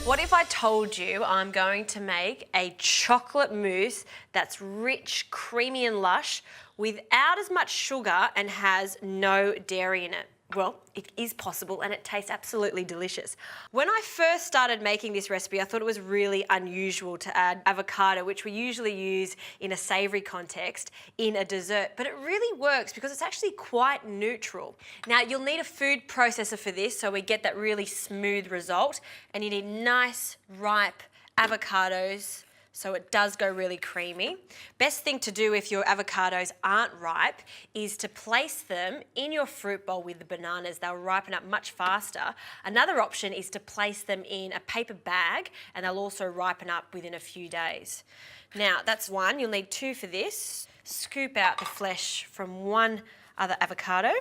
What if I told you I'm going to make a chocolate mousse that's rich, creamy and lush without as much sugar and has no dairy in it? Well, it is possible and it tastes absolutely delicious. When I first started making this recipe, I thought it was really unusual to add avocado, which we usually use in a savoury context, in a dessert, but it really works because it's actually quite neutral. Now, you'll need a food processor for this so we get that really smooth result, and you need nice, ripe avocados, so it does go really creamy. Best thing to do if your avocados aren't ripe is to place them in your fruit bowl with the bananas. They'll ripen up much faster. Another option is to place them in a paper bag and they'll also ripen up within a few days. Now, that's one. You'll need two for this. Scoop out the flesh from one other avocado.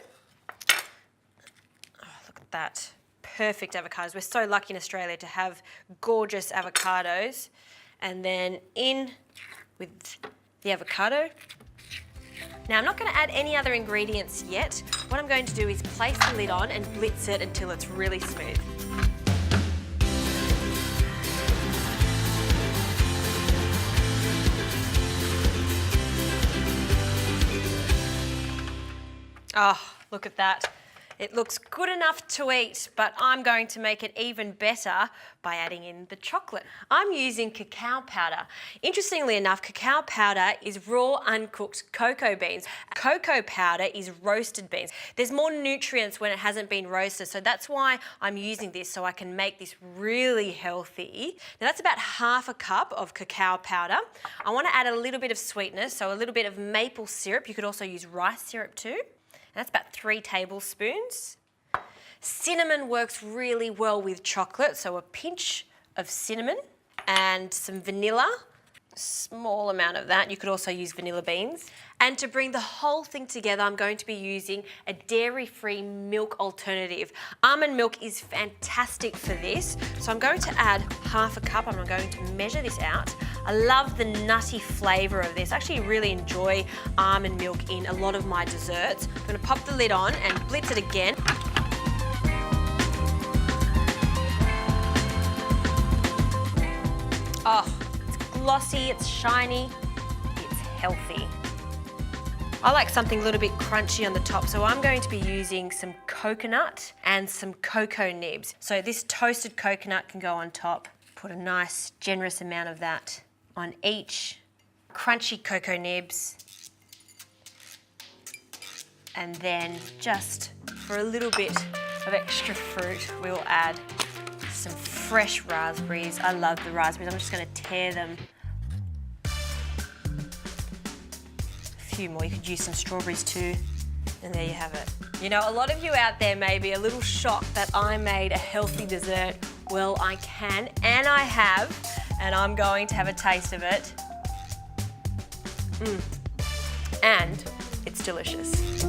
Oh, look at that. Perfect avocados. We're so lucky in Australia to have gorgeous avocados. And then in with the avocado. Now, I'm not going to add any other ingredients yet. What I'm going to do is place the lid on and blitz it until it's really smooth. Oh, look at that. It looks good enough to eat, but I'm going to make it even better by adding in the chocolate. I'm using cacao powder. Interestingly enough, cacao powder is raw, uncooked cocoa beans. Cocoa powder is roasted beans. There's more nutrients when it hasn't been roasted, so that's why I'm using this, so I can make this really healthy. Now, that's about half a cup of cacao powder. I want to add a little bit of sweetness, so a little bit of maple syrup. You could also use rice syrup too. That's about 3 tablespoons. Cinnamon works really well with chocolate, so a pinch of cinnamon and some vanilla, small amount of that. You could also use vanilla beans. And to bring the whole thing together, I'm going to be using a dairy-free milk alternative. Almond milk is fantastic for this, so I'm going to add half a cup and I'm going to measure this out. I love the nutty flavour of this. I actually really enjoy almond milk in a lot of my desserts. I'm going to pop the lid on and blitz it again. Oh, it's glossy, it's shiny, it's healthy. I like something a little bit crunchy on the top, so I'm going to be using some coconut and some cocoa nibs. So this toasted coconut can go on top. Put a nice, generous amount of that on each. Crunchy cocoa nibs. And then just for a little bit of extra fruit, we'll add some fresh raspberries. I love the raspberries. I'm just going to tear them. A few more. You could use some strawberries too. And there you have it. You know, a lot of you out there may be a little shocked that I made a healthy dessert. Well, I can, and I have, and I'm going to have a taste of it. And it's delicious.